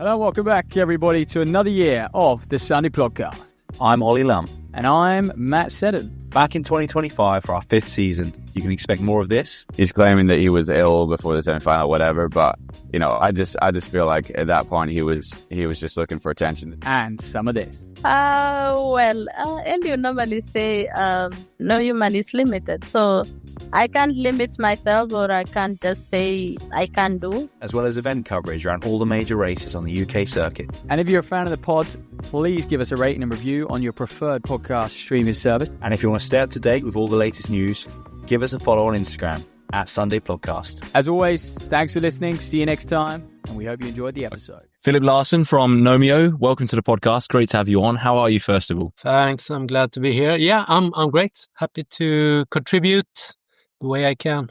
Hello, welcome back, everybody, to another year of the Sunday Podcast. I'm Ollie Lum. And I'm Matt Seddon. Back in 2025 for our 5th season. You can expect more of this. He's claiming that he was ill before the semi-final, whatever. But, you know, I just feel like at that point he was just looking for attention. And some of this. And you normally say, no human is limited. So I can't limit myself, or I can't just say I can do. As well as event coverage around all the major races on the UK circuit. And if you're a fan of the pod, please give us a rating and review on your preferred podcast streaming service. And if you want to stay up to date with all the latest news, give us a follow on Instagram at Sunday Podcast. As always, thanks for listening. See you next time. And we hope you enjoyed the episode. Filip Larsen from Nomio, welcome to the podcast. Great to have you on. How are you, first of all? Thanks. I'm glad to be here. Yeah, I'm great. Happy to contribute the way I can.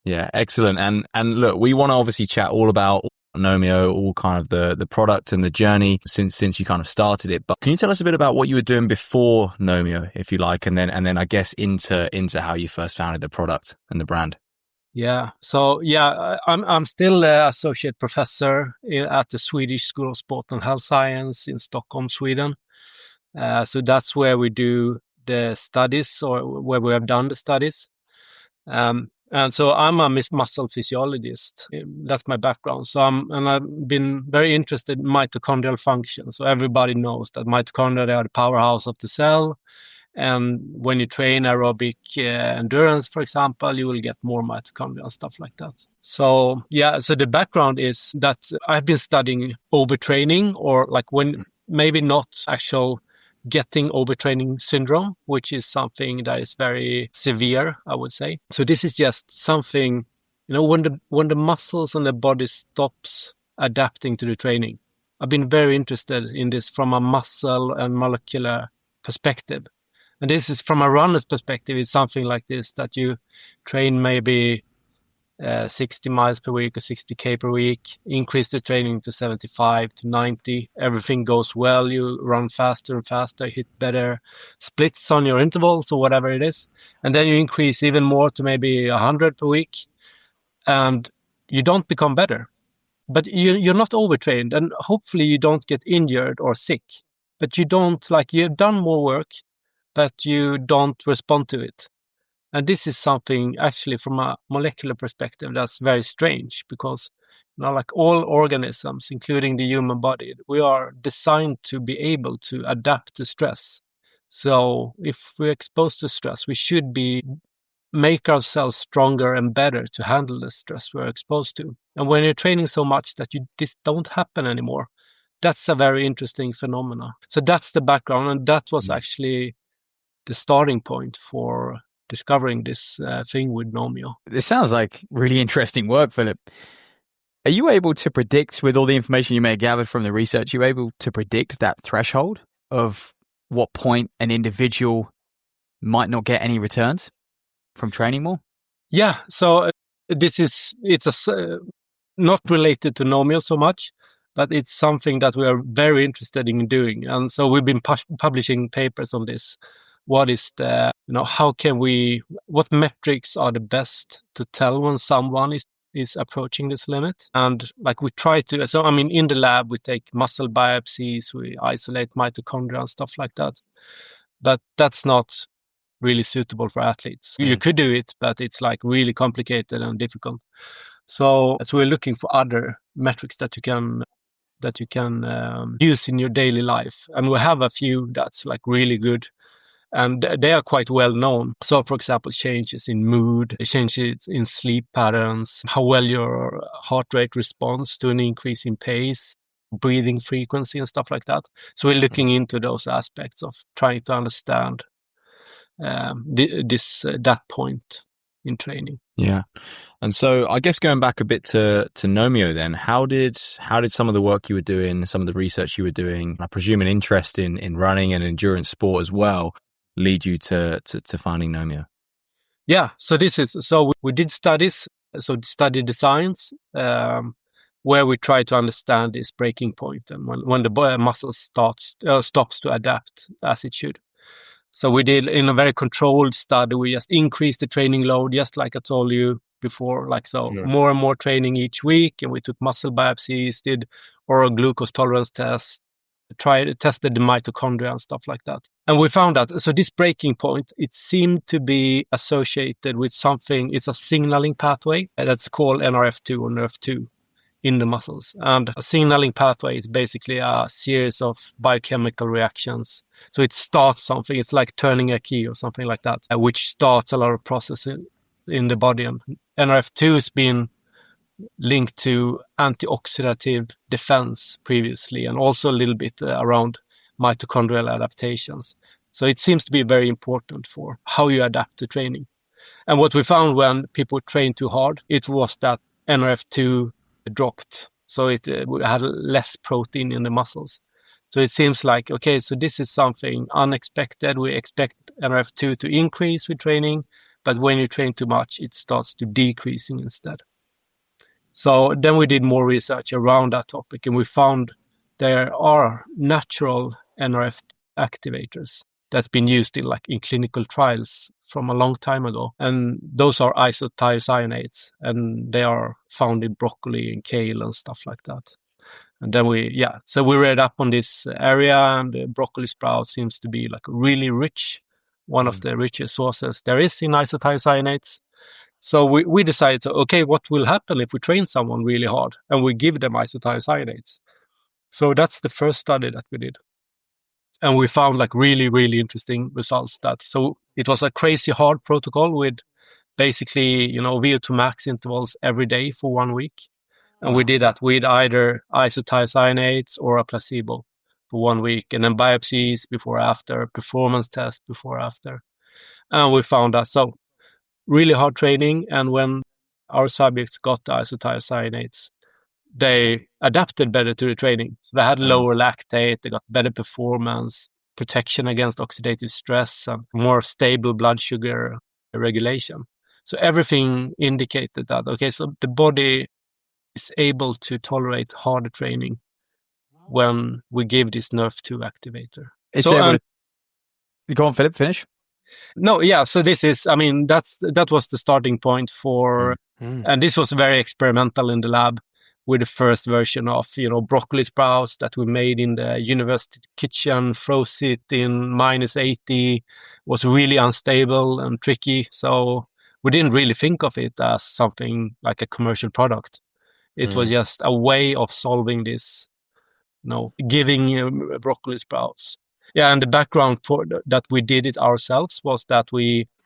Yeah, excellent. And look, we want to obviously chat all about Nomio, all kind of the product and the journey since you kind of started it. But can you tell us a bit about what you were doing before Nomio, if you like, and then I guess into how you first founded the product and the brand? Yeah. So I'm still an associate professor at the Swedish School of Sport and Health Science in Stockholm, Sweden. So that's where we do the studies, or where we have done the studies. And so I'm a muscle physiologist. That's my background. So I've been very interested in mitochondrial function. So everybody knows that mitochondria are the powerhouse of the cell. And when you train aerobic endurance, for example, you will get more mitochondria and stuff like that. So so the background is that I've been studying overtraining, or like when maybe not actual getting overtraining syndrome, which is something that is very severe, I would say. So this is just something, when the muscles and the body stops adapting to the training. I've been very interested in this from a muscle and molecular perspective. And this is from a runner's perspective, it's something like this, that you train maybe 60 miles per week or 60K per week, increase the training to 75 to 90. Everything goes well. You run faster and faster, hit better splits on your intervals or whatever it is. And then you increase even more to maybe 100 per week. And you don't become better. But you're not overtrained. And hopefully you don't get injured or sick. But you've done more work, but you don't respond to it. And this is something actually from a molecular perspective that's very strange, because like all organisms, including the human body, we are designed to be able to adapt to stress. So if we're exposed to stress, we should make ourselves stronger and better to handle the stress we're exposed to. And when you're training so much that this don't happen anymore, that's a very interesting phenomenon. So that's the background, and that was actually the starting point for discovering this thing with Nomio. This sounds like really interesting work, Filip. Are you able to predict, with all the information you may have gathered from the research, you able to predict that threshold of what point an individual might not get any returns from training more? Yeah, so it's not related to Nomio so much, but it's something that we are very interested in doing. And so we've been publishing papers on this. What is what metrics are the best to tell when someone is approaching this limit? And we try to, in the lab, we take muscle biopsies, we isolate mitochondria and stuff like that. But that's not really suitable for athletes. You could do it, but it's really complicated and difficult. So we're looking for other metrics that you can use in your daily life. And we have a few that's really good. And they are quite well known. So, for example, changes in mood, changes in sleep patterns, how well your heart rate responds to an increase in pace, breathing frequency and stuff like that. So we're looking into those aspects of trying to understand that point in training. Yeah. And so I guess going back a bit to Nomio then, how did some of the work you were doing, some of the research you were doing, I presume an interest in running and endurance sport as well, lead you to finding Nomio? Yeah, so we did studies, study designs, where we try to understand this breaking point and when the muscle stops to adapt as it should. So we did, in a very controlled study, we just increased the training load, just like I told you before, more and more training each week, and we took muscle biopsies, did or a glucose tolerance test, tested the mitochondria and stuff like that. And we found that, so this breaking point, it seemed to be associated with something, it's a signaling pathway that's called NRF2 or NRF2 in the muscles. And a signaling pathway is basically a series of biochemical reactions. So it starts something, it's like turning a key or something like that, which starts a lot of processes in the body. And NRF2 has been linked to antioxidative defense previously, and also a little bit around mitochondrial adaptations. So it seems to be very important for how you adapt to training. And what we found when people trained too hard, it was that NRF2 dropped. So it had less protein in the muscles. So it seems like, okay, so this is something unexpected. We expect NRF2 to increase with training, but when you train too much, it starts to decreasing instead. So then we did more research around that topic, and we found there are natural NRF activators that's been used in clinical trials from a long time ago. And those are isothiocyanates, and they are found in broccoli and kale and stuff like that. And then so we read up on this area, and the broccoli sprout seems to be like really rich, one of the richest sources there is in isothiocyanates. So we decided, okay, what will happen if we train someone really hard and we give them isothiocyanates? So that's the first study that we did. And we found like really, really interesting results. So it was a crazy hard protocol with basically, VO2 max intervals every day for 1 week. And we did that with either isothiocyanates or a placebo for 1 week, and then biopsies before, after, performance tests before, after. And we found that, so really hard training, and when our subjects got the isothiocyanates, they adapted better to the training. So they had lower lactate, they got better performance, protection against oxidative stress, and more stable blood sugar regulation. So everything indicated that, okay, so the body is able to tolerate harder training when we give this NRF2 activator. It's able to... Go on, Filip, finish. No, yeah. So this is, that was the starting point for, and this was very experimental in the lab with the first version of, broccoli sprouts that we made in the university kitchen, froze it in -80, was really unstable and tricky. So we didn't really think of it as something like a commercial product. It was just a way of solving this, giving broccoli sprouts. Yeah, and the background for that we did it ourselves was that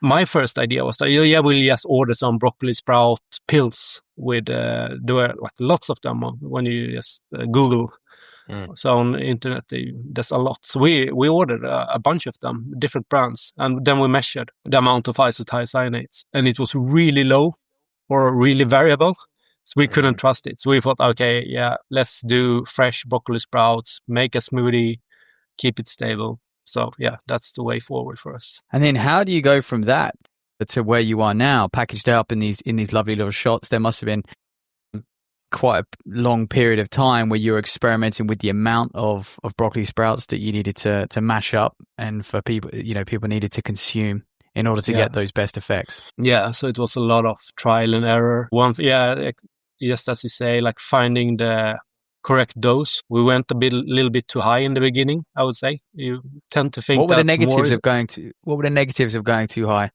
my first idea was that, we'll just order some broccoli sprout pills with, there were like lots of them when you just Google. So on the internet, there's a lot. So we ordered a bunch of them, different brands, and then we measured the amount of isothiocyanates, and it was really low or really variable. So we couldn't trust it. So we thought, okay, let's do fresh broccoli sprouts, make a smoothie, keep it stable. So that's the way forward for us. And then how do you go from that to where you are now, packaged up in these lovely little shots? There must have been quite a long period of time where you were experimenting with the amount of broccoli sprouts that you needed to mash up, and for people, people needed to consume in order to get those best effects. Yeah, so it was a lot of trial and error. Just as you say, like finding the correct dose. We went little bit too high in the beginning, I would say. You tend to think what were the negatives of going too high?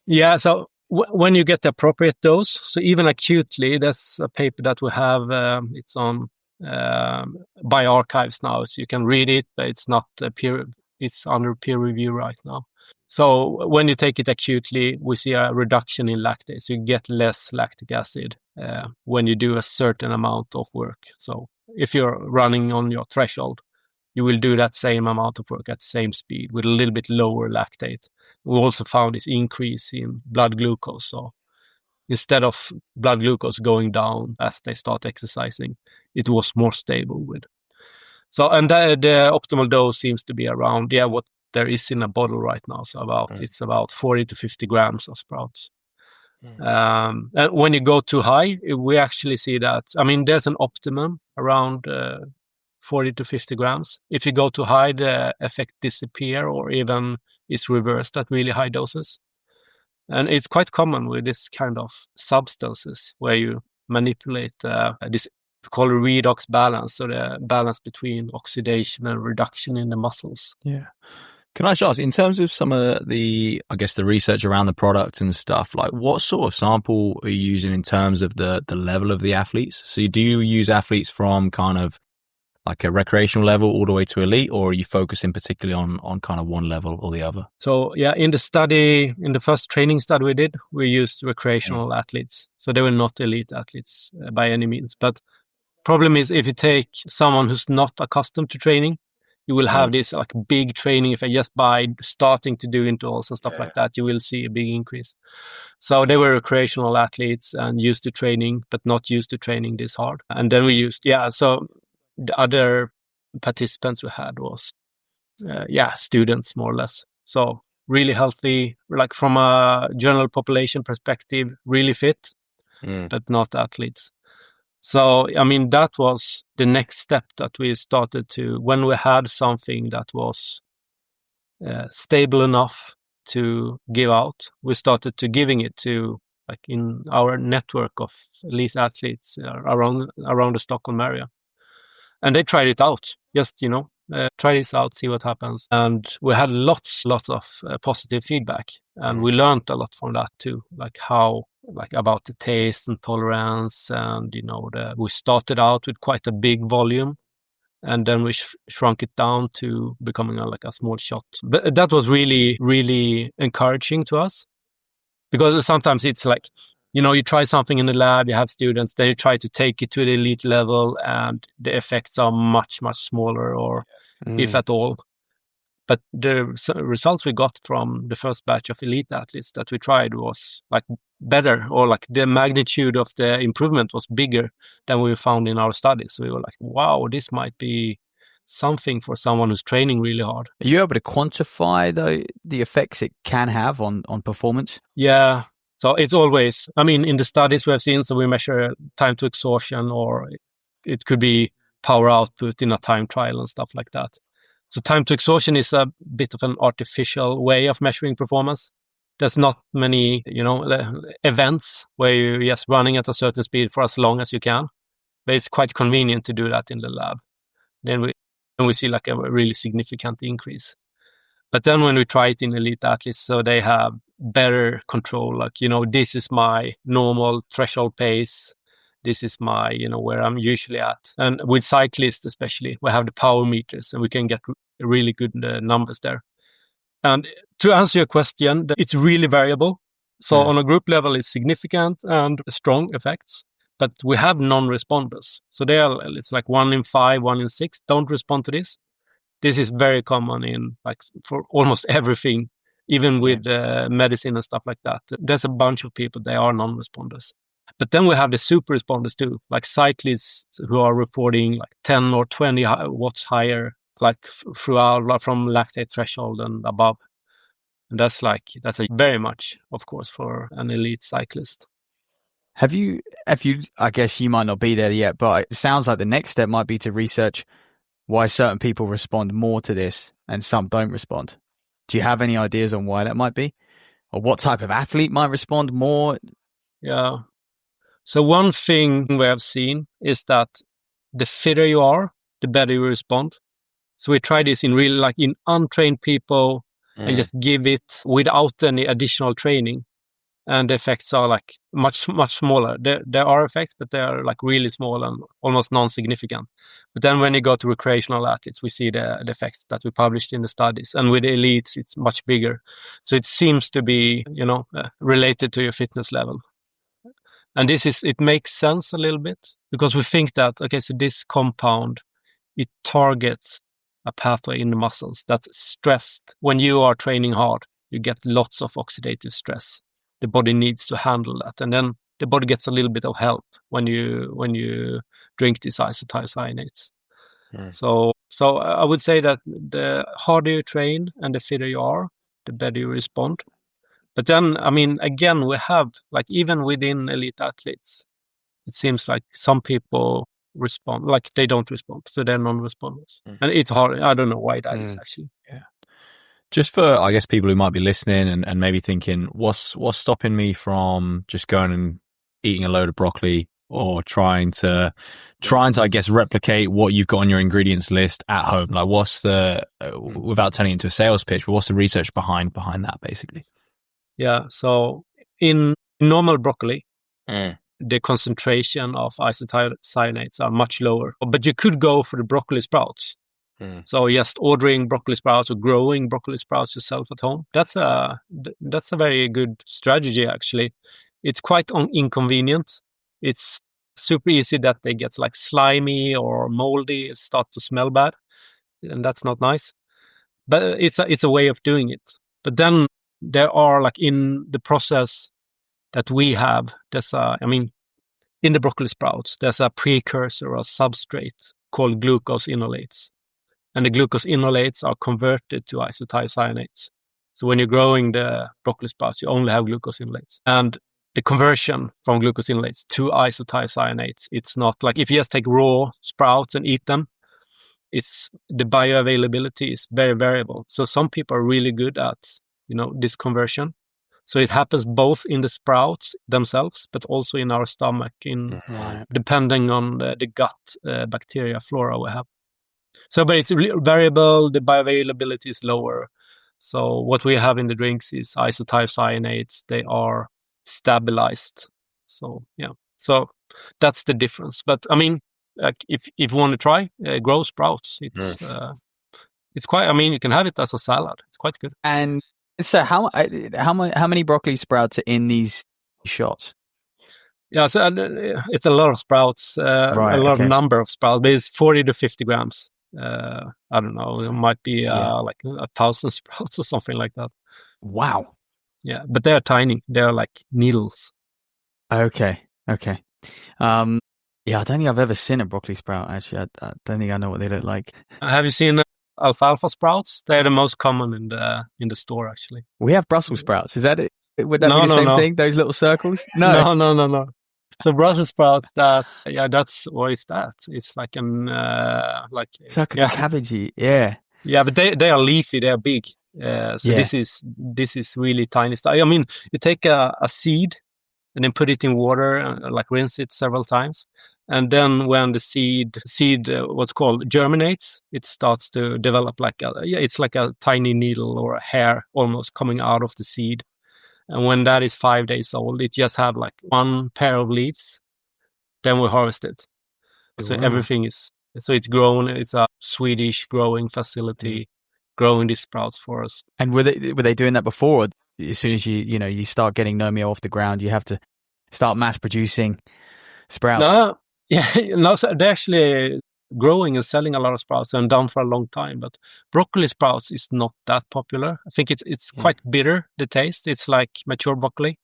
Yeah, so when you get the appropriate dose, so even acutely, there's a paper that we have, it's on bioarchives now, so you can read it, but it's not it's under peer review right now. So when you take it acutely, we see a reduction in lactate. So you get less lactic acid when you do a certain amount of work. So if you're running on your threshold, you will do that same amount of work at the same speed with a little bit lower lactate. We also found this increase in blood glucose. So instead of blood glucose going down as they start exercising, it was more stable with. So, and the optimal dose seems to be around, what there is in a bottle right now. So it's about 40 to 50 grams of sprouts. And when you go too high, we actually see that, there's an optimum around 40 to 50 grams. If you go too high, the effect disappear or even is reversed at really high doses. And it's quite common with this kind of substances where you manipulate this called a redox balance, so the balance between oxidation and reduction in the muscles. Yeah. Can I just ask, in terms of some of the, I guess, the research around the product and stuff, like what sort of sample are you using in terms of the level of the athletes? So do you use athletes from kind of like a recreational level all the way to elite, or are you focusing particularly on kind of one level or the other? So yeah, in the first training study we did, we used recreational athletes. So they were not elite athletes by any means. But problem is, if you take someone who's not accustomed to training, you will have this like big training effect just by starting to do intervals and stuff like that. You will see a big increase. So they were recreational athletes and used to training, but not used to training this hard. And then we used, so the other participants we had was, students more or less. So really healthy, like from a general population perspective, really fit, but not athletes. So, I mean, that was the next step that we started to, when we had something that was stable enough to give out, we started to giving it to, like in our network of elite athletes around the Stockholm area. And they tried it out, just, try this out, see what happens. And we had lots of positive feedback. And we learned a lot from that too, like about the taste and tolerance. And, we started out with quite a big volume. And then we shrunk it down to becoming like a small shot. But that was really, really encouraging to us. Because sometimes it's like, you try something in the lab, you have students, then you try to take it to the elite level, and the effects are much, much smaller, or if at all. But the results we got from the first batch of elite athletes that we tried was like better, or like the magnitude of the improvement was bigger than we found in our studies. So we were like, wow, this might be something for someone who's training really hard. Are you able to quantify the effects it can have on performance? Yeah. So it's always, in the studies we have seen, so we measure time to exhaustion, or it could be power output in a time trial and stuff like that. So time to exhaustion is a bit of an artificial way of measuring performance. There's not many, events where you're just running at a certain speed for as long as you can. But it's quite convenient to do that in the lab. Then we see like a really significant increase. But then when we try it in elite athletes, so they have better control, like, this is my normal threshold pace. This is my, where I'm usually at. And with cyclists especially, we have the power meters, and we can get really good numbers there. And to answer your question, it's really variable. So on a group level, it's significant and strong effects. But we have non-responders. So it's like 1 in 5, 1 in 6 don't respond to this. This is very common in for almost everything, even with medicine and stuff like that. There's a bunch of people, they are non-responders. But then we have the super responders too, like cyclists who are reporting like 10 or 20 watts higher, like throughout from lactate threshold and above. And that's a very much, of course, for an elite cyclist. Have you, I guess you might not be there yet, but it sounds like the next step might be to research why certain people respond more to this and some don't respond. Do you have any ideas on why that might be? Or what type of athlete might respond more? Yeah. So one thing we have seen is that the fitter you are, the better you respond. So we try this in in untrained people and just give it without any additional training. And the effects are like much, much smaller. There are effects, but they are like really small and almost non-significant. But then when you go to recreational athletes, we see the effects that we published in the studies. And with the elites, it's much bigger. So it seems to be, related to your fitness level. And it makes sense a little bit, because we think that, okay, so this compound, it targets a pathway in the muscles that's stressed. When you are training hard, you get lots of oxidative stress. The body needs to handle that. And then the body gets a little bit of help when you drink these isothiocyanates. So I would say that the harder you train and the fitter you are, the better you respond. But then, again, we have, like, even within elite athletes, it seems like some people respond, like they don't respond, so they're non-responders. And it's hard. I don't know why that is actually. Yeah. Just for, I guess, people who might be listening and maybe thinking, what's stopping me from just going and eating a load of broccoli, or trying to, I guess, replicate what you've got on your ingredients list at home? Like, what's the, without turning it into a sales pitch, but what's the research behind that, basically? Yeah. So in normal broccoli, the concentration of isocyanates are much lower, but you could go for the broccoli sprouts. So just ordering broccoli sprouts or growing broccoli sprouts yourself at home, that's a very good strategy, actually. It's quite inconvenient. It's super easy that they get like slimy or moldy, start to smell bad, and that's not nice. But it's a way of doing it. But then there are, like, in the process that we have, in the broccoli sprouts, there's a precursor or substrate called glucose enolates. And the glucose enolates are converted to isocyanates. So when you're growing the broccoli sprouts, you only have glucose enolates. And the conversion from glucose enolates to isocyanates, it's not like if you just take raw sprouts and eat them, the bioavailability is very variable. So some people are really good at, this conversion. So it happens both in the sprouts themselves, but also in our stomach, depending on the gut bacteria flora we have. So, but it's variable. The bioavailability is lower. So what we have in the drinks is isocyanates. They are stabilized. So yeah. So that's the difference. But I mean, like, if you want to try grow sprouts, it's quite. I mean, you can have it as a salad. It's quite good. And so how many broccoli sprouts are in these shots? Yeah, so it's a lot of sprouts. A lot of number of sprouts. But it's 40 to 50 grams. I don't know. It might be like 1,000 sprouts or something like that. Wow. Yeah, but they're tiny. They're like needles. Okay. Yeah, I don't think I've ever seen a broccoli sprout, actually. I don't think I know what they look like. Have you seen alfalfa sprouts? They're the most common in the store, actually. We have Brussels sprouts. Is that it? Would that be the same thing? Those little circles? No. So Brussels sprouts, that's what is that? It's like it's like a cabbagey, yeah. Yeah, but they are leafy. They are big. This is really tiny stuff. I mean, you take a seed and then put it in water and like rinse it several times, and then when the seed what's called germinates, it starts to develop it's like a tiny needle or a hair almost coming out of the seed. And when that is 5 days old, it just have like one pair of leaves. Then we harvest it. So everything is, so it's grown. It's a Swedish growing facility growing these sprouts for us. And were they doing that before? As soon as you start getting Nomio off the ground, you have to start mass producing sprouts. So they're actually growing and selling a lot of sprouts and done for a long time. But broccoli sprouts is not that popular. I think it's quite bitter, the taste. It's like mature broccoli.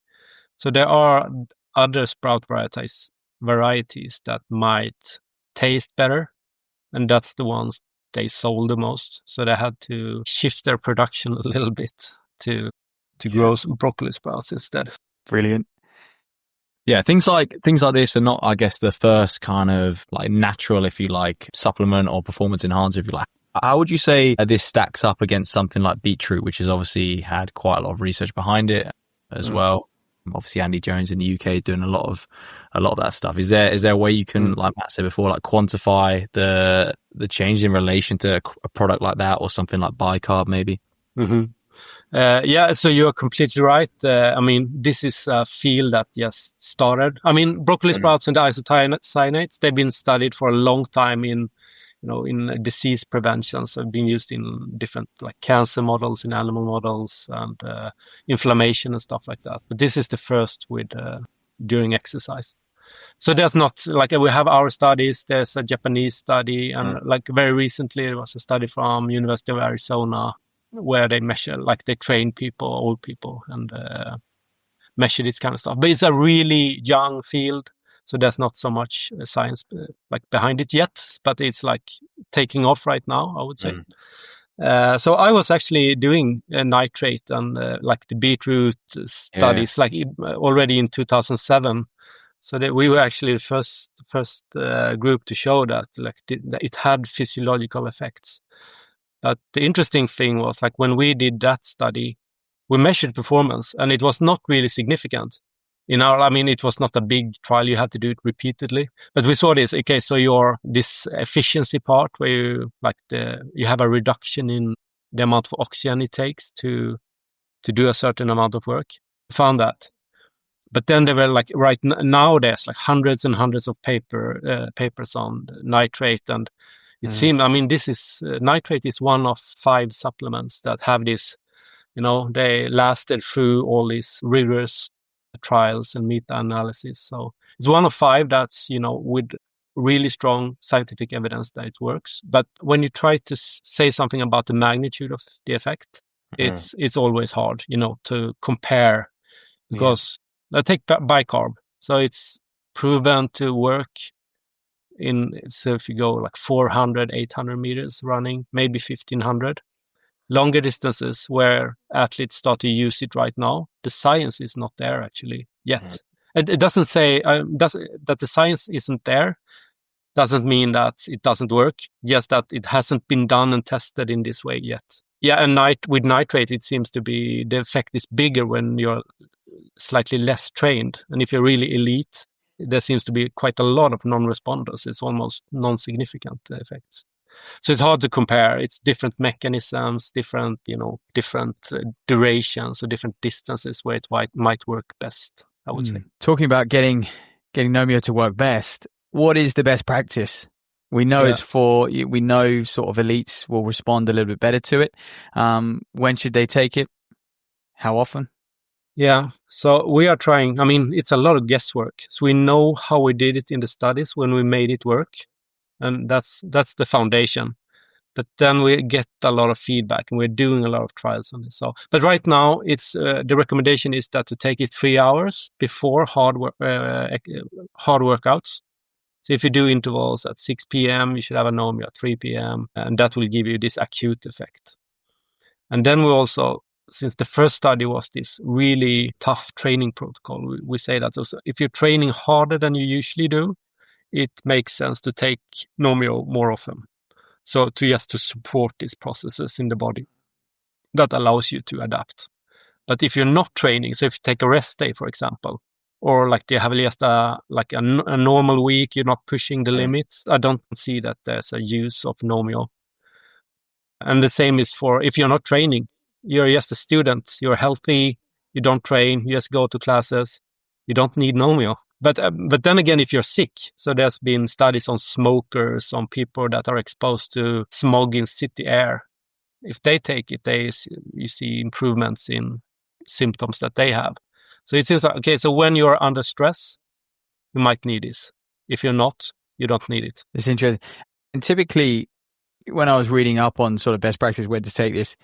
So there are other sprout varieties that might taste better, and that's the ones they sold the most. So they had to shift their production a little bit to grow some broccoli sprouts instead. Brilliant. Yeah, things like this are not, I guess, the first kind of like natural, if you like, supplement or performance enhancer, if you like. How would you say this stacks up against something like beetroot, which has obviously had quite a lot of research behind it as well? Obviously, Andy Jones in the UK doing a lot of that stuff. Is there a way you can, like Matt said before, like quantify the change in relation to a product like that or something like bicarb maybe? Mm-hmm. So you're completely right. I mean, this is a field that just started. I mean, broccoli sprouts and the isocyanates, they've been studied for a long time in disease prevention. So been used in different like cancer models, in animal models, and inflammation and stuff like that. But this is the first with during exercise. So there's not like we have our studies. There's a Japanese study, and like very recently there was a study from University of Arizona, where they measure, like they train people, old people, and measure this kind of stuff. But it's a really young field, so there's not so much science like behind it yet. But it's like taking off right now, I would say. So I was actually doing nitrate and like the beetroot studies, like already in 2007. So that we were actually the first group to show that that it had physiological effects. But the interesting thing was, like, when we did that study, we measured performance and it was not really significant. it was not a big trial. You had to do it repeatedly, but we saw this. Okay, so this efficiency part where you have a reduction in the amount of oxygen it takes to do a certain amount of work. Found that. But then there were now there's like hundreds and hundreds of papers on nitrate, and it seemed, nitrate is one of 5 supplements that have this, they lasted through all these rigorous trials and meta-analysis. So it's one of 5 that's, with really strong scientific evidence that it works. But when you try to say something about the magnitude of the effect, it's always hard, to compare, because let's take bicarb. So it's proven to work so if you go like 400, 800 meters running, maybe 1500. Longer distances where athletes start to use it right now, the science is not there actually yet. It doesn't say that the science isn't there, doesn't mean that it doesn't work, just that it hasn't been done and tested in this way yet. Yeah, and with nitrate, it seems to be the effect is bigger when you're slightly less trained. And if you're really elite, there seems to be quite a lot of non-responders. It's almost non-significant effects. So it's hard to compare. It's different mechanisms, different durations, or different distances where it might work best, I would say. Talking about getting Nomio to work best, what is the best practice? We know we know sort of elites will respond a little bit better to it. When should they take it? How often? Yeah, so we are trying. It's a lot of guesswork. So we know how we did it in the studies when we made it work, and that's the foundation. But then we get a lot of feedback, and we're doing a lot of trials on this. So, but right now, it's the recommendation is that to take it 3 hours before hard workouts. So if you do intervals at 6 p.m., you should have a Nomio at 3 p.m., and that will give you this acute effect. And then we also, since the first study was this really tough training protocol, we say that also, if you're training harder than you usually do, it makes sense to take Nomio more often. So to support these processes in the body, that allows you to adapt. But if you're not training, so if you take a rest day, for example, or like you have just a normal week, you're not pushing the limits, I don't see that there's a use of Nomio. And the same is for if you're not training, you're just a student, you're healthy, you don't train, you just go to classes, you don't need Nomio. But then again, if you're sick, so there's been studies on smokers, on people that are exposed to smog in city air. If they take it, you see improvements in symptoms that they have. So it seems like, okay, so when you're under stress, you might need this. If you're not, you don't need it. It's interesting. And typically, when I was reading up on sort of best practice, where to take this,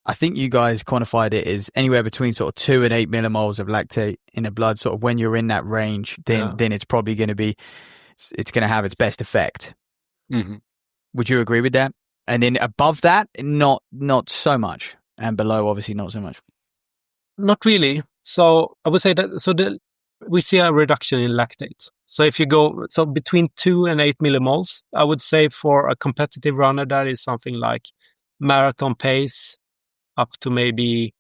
I think you guys quantified it as anywhere between sort of 2 and 8 millimoles of lactate in the blood. Sort of when you're in that range, then it's probably going to have its best effect. Mm-hmm. Would you agree with that? And then above that, not so much, and below, obviously, not so much. Not really. So I would say that we see a reduction in lactate. So if you go between 2 and 8 millimoles, I would say for a competitive runner, that is something like marathon pace up to maybe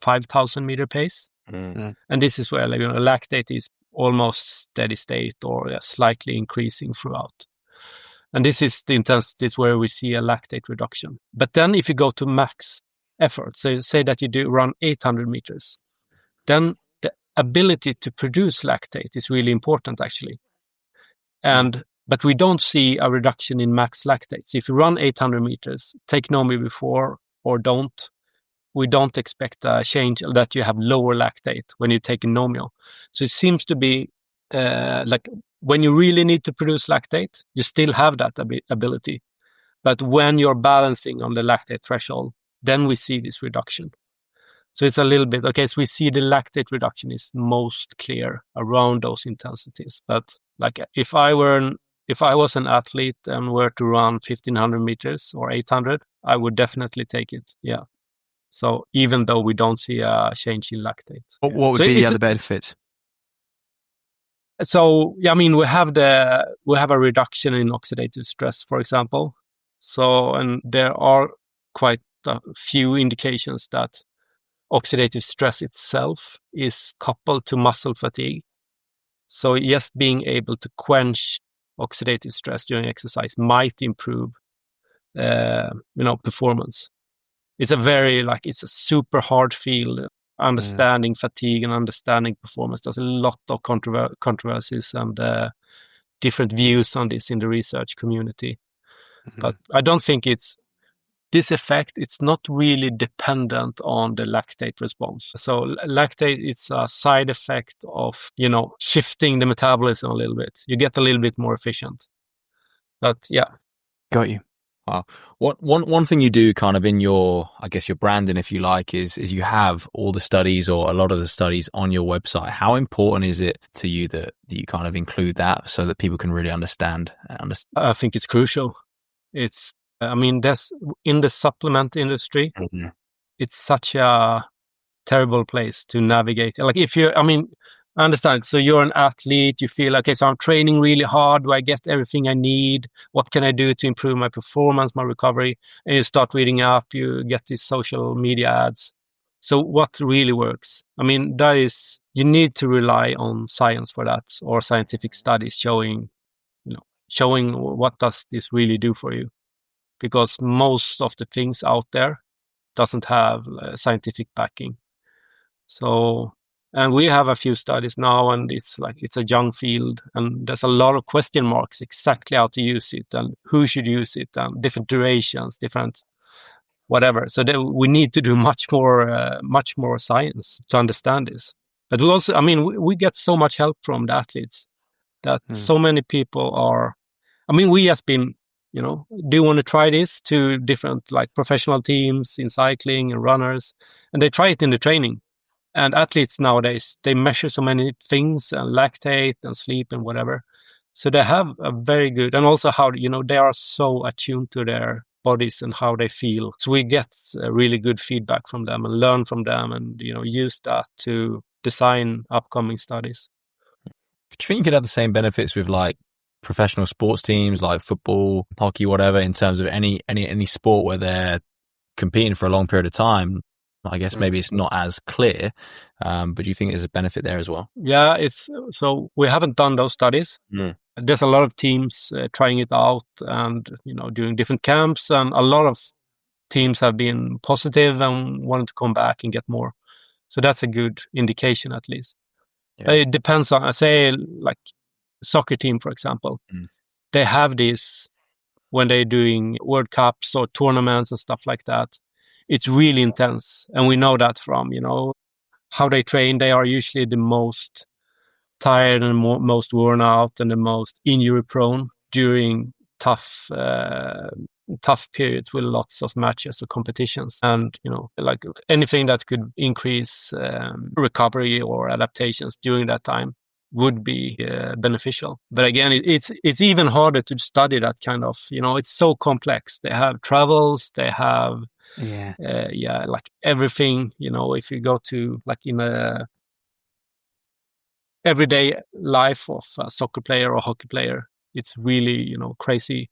5,000 meter pace. Mm. And this is where lactate is almost steady state or slightly increasing throughout. And this is the intensities where we see a lactate reduction. But then if you go to max effort, so say that you do run 800 meters, then the ability to produce lactate is really important actually. But we don't see a reduction in max lactate. So if you run 800 meters, take Nomio before or don't, we don't expect a change that you have lower lactate when you take a Nomio. So it seems to be like when you really need to produce lactate, you still have that ability. But when you're balancing on the lactate threshold, then we see this reduction. So it's a little bit, okay, so we see the lactate reduction is most clear around those intensities. But like if I was an athlete and were to run 1,500 meters or 800, I would definitely take it. Yeah. So even though we don't see a change in lactate. What would be the other benefits? So, yeah, I mean, we have a reduction in oxidative stress, for example. So, and there are quite a few indications that oxidative stress itself is coupled to muscle fatigue. So yes, being able to quench oxidative stress during exercise might improve, performance. It's a super hard field. Understanding fatigue and understanding performance. There's a lot of controversies and different views on this in the research community. But I don't think this effect, it's not really dependent on the lactate response. So lactate, it's a side effect of, shifting the metabolism a little bit. You get a little bit more efficient. But yeah. Got you. Wow. One thing you do kind of in your, I guess your branding, if you like, is you have all the studies or a lot of the studies on your website. How important is it to you that you kind of include that so that people can really understand? I think it's crucial. There's in the supplement industry, it's such a terrible place to navigate. Like I understand. So you're an athlete, you feel, okay, so I'm training really hard. Do I get everything I need? What can I do to improve my performance, my recovery? And you start reading up, you get these social media ads. So what really works? You need to rely on science for that, or scientific studies showing what does this really do for you? Because most of the things out there doesn't have scientific backing. So, and we have a few studies now, and it's a young field, and there's a lot of question marks exactly how to use it and who should use it, and different durations, different whatever. So we need to do much more science to understand this. But we also, we get so much help from the athletes that so many people are. We have been, do you want to try this, to different professional teams in cycling and runners, and they try it in the training. And athletes nowadays, they measure so many things, and lactate and sleep and whatever. So they have a very good, and also how, they are so attuned to their bodies and how they feel. So we get really good feedback from them and learn from them, and, use that to design upcoming studies. Do you think you could have the same benefits with professional sports teams like football, hockey, whatever, in terms of any sport where they're competing for a long period of time? I guess maybe it's not as clear, but do you think there's a benefit there as well? Yeah, so we haven't done those studies. There's a lot of teams trying it out and, doing different camps, and a lot of teams have been positive and wanted to come back and get more. So that's a good indication, at least. Yeah. It depends on, say, soccer team, for example. They have this when they're doing World Cups or tournaments and stuff like that. It's really intense. And we know that from, how they train. They are usually the most tired and most worn out and the most injury prone during tough periods with lots of matches or competitions. And, anything that could increase recovery or adaptations during that time would be beneficial. But again, it's even harder to study that kind of, it's so complex. They have travels, they have everything, if you go to in a everyday life of a soccer player or hockey player, it's really, crazy.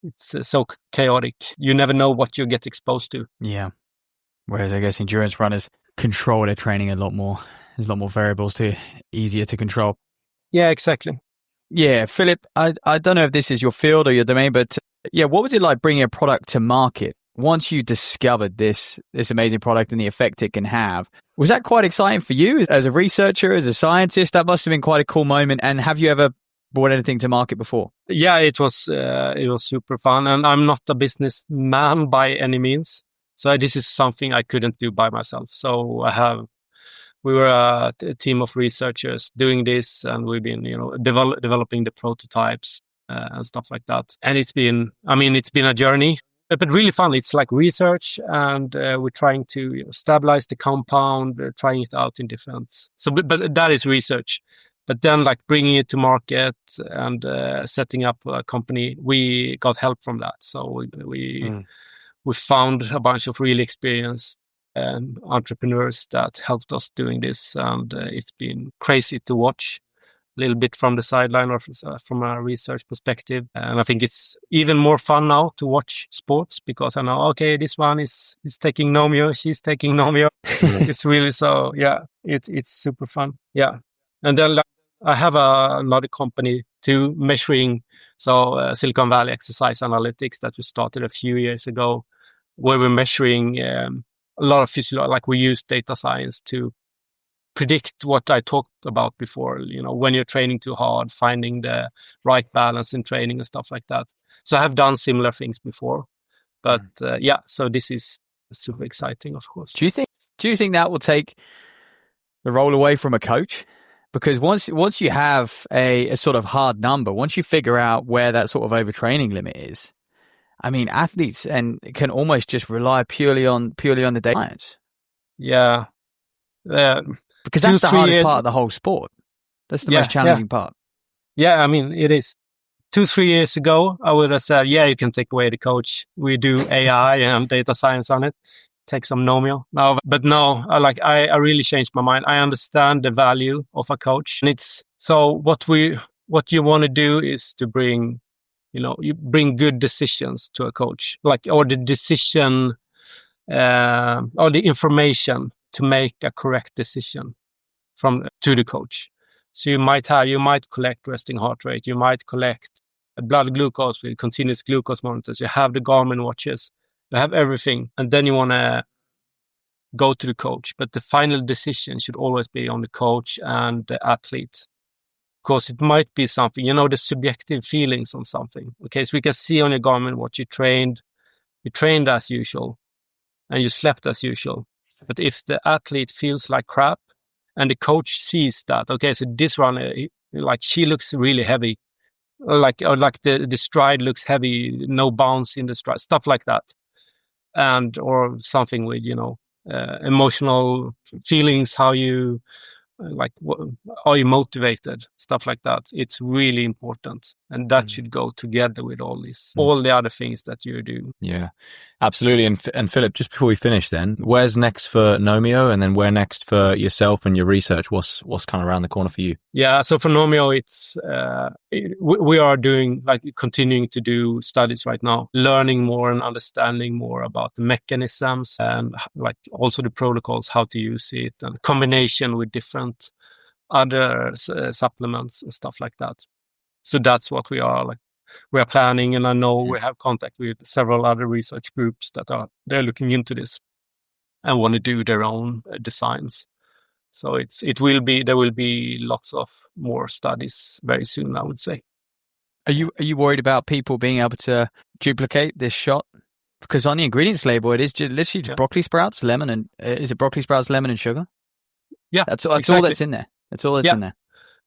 It's so chaotic. You never know what you get exposed to. Yeah. Whereas I guess endurance runners control their training a lot more. There's a lot more variables easier to control. Yeah, exactly. Yeah, Filip, I don't know if this is your field or your domain, but what was it like bringing a product to market? Once you discovered this amazing product and the effect it can have, was that quite exciting for you as a researcher, as a scientist? That must have been quite a cool moment. And have you ever brought anything to market before? Yeah, it was super fun. And I'm not a businessman by any means. So this is something I couldn't do by myself. So we were a team of researchers doing this, and we've been, developing the prototypes and stuff like that. And it's been a journey, but really fun. It's like research, and we're trying to stabilize the compound, trying it out in different. So, but that is research. But then, bringing it to market and setting up a company, we got help from that. So we found a bunch of really experienced entrepreneurs that helped us doing this, and it's been crazy to watch little bit from the sideline or from a research perspective. And I think it's even more fun now to watch sports because I know, okay, this one is taking Nomio, she's taking Nomio. It's really so, yeah, it's super fun. Yeah. And then I have another company too, measuring, Silicon Valley Exercise Analytics that we started a few years ago, where we're measuring a lot of physiology, like we use data science to predict what I talked about before, when you're training too hard, finding the right balance in training and stuff like that. So I have done similar things before, but so this is super exciting, of course. Do you think that will take the role away from a coach? Because once you have a sort of hard number, once you figure out where that sort of overtraining limit is, I mean, athletes can almost just rely purely on the data science. Yeah. Because that's the hardest part of the whole sport. That's the most challenging part. Yeah, I mean, it is. 2-3 years ago, I would have said, yeah, you can take away the coach. We do AI and data science on it. Take some Nomio now. But no, I really changed my mind. I understand the value of a coach. And what you want to do is to bring, you bring good decisions to a coach, or the decision, or the information to make a correct decision to the coach. So you might collect resting heart rate. You might collect blood glucose with continuous glucose monitors. You have the Garmin watches. You have everything. And then you want to go to the coach. But the final decision should always be on the coach and the athlete. Because it might be something, the subjective feelings on something. Okay, so we can see on your Garmin watch you trained as usual and you slept as usual. But if the athlete feels like crap and the coach sees that, okay, so this runner, she looks really heavy, the stride looks heavy, no bounce in the stride, stuff like that. Or something with, emotional feelings, how you, are you motivated, stuff like that. It's really important. And that should go together with all the other things that you're doing. Yeah, absolutely. And Filip, just before we finish then, where's next for Nomio, and then where next for yourself and your research? What's kind of around the corner for you? Yeah, so for Nomio, it's we are doing, continuing to do studies right now, learning more and understanding more about the mechanisms and also the protocols, how to use it, and combination with different other supplements and stuff like that. So that's what we are planning, and I know we have contact with several other research groups they're looking into this and want to do their own designs. So there will be lots of more studies very soon, I would say. Are you worried about people being able to duplicate this shot? Because on the ingredients label, it is literally just broccoli sprouts, lemon, and is it broccoli sprouts, lemon, and sugar? Yeah, that's exactly. all that's in there. That's all that's in there.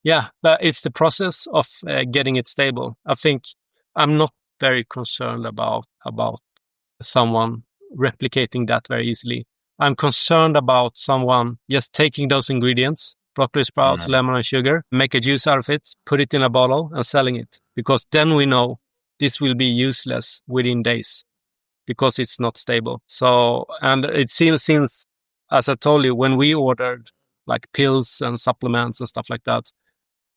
Yeah, but it's the process of getting it stable. I think I'm not very concerned about someone replicating that very easily. I'm concerned about someone just taking those ingredients, broccoli sprouts, lemon, and sugar, make a juice out of it, put it in a bottle, and selling it. Because then we know this will be useless within days because it's not stable. So, and it seems, as I told you, when we ordered pills and supplements and stuff like that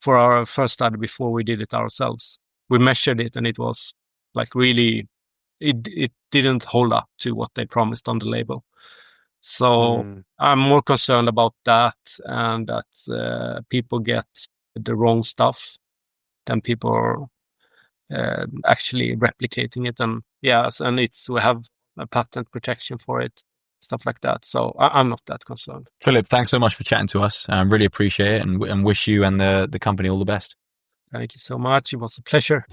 for our first study before we did it ourselves, we measured it and it was really, it didn't hold up to what they promised on the label. So I'm more concerned about that, and that people get the wrong stuff than people are actually replicating it. And we have a patent protection for it, stuff like that. So I'm not that concerned. Filip, thanks so much for chatting to us. I really appreciate it, and wish you and the company all the best. Thank you so much. It was a pleasure.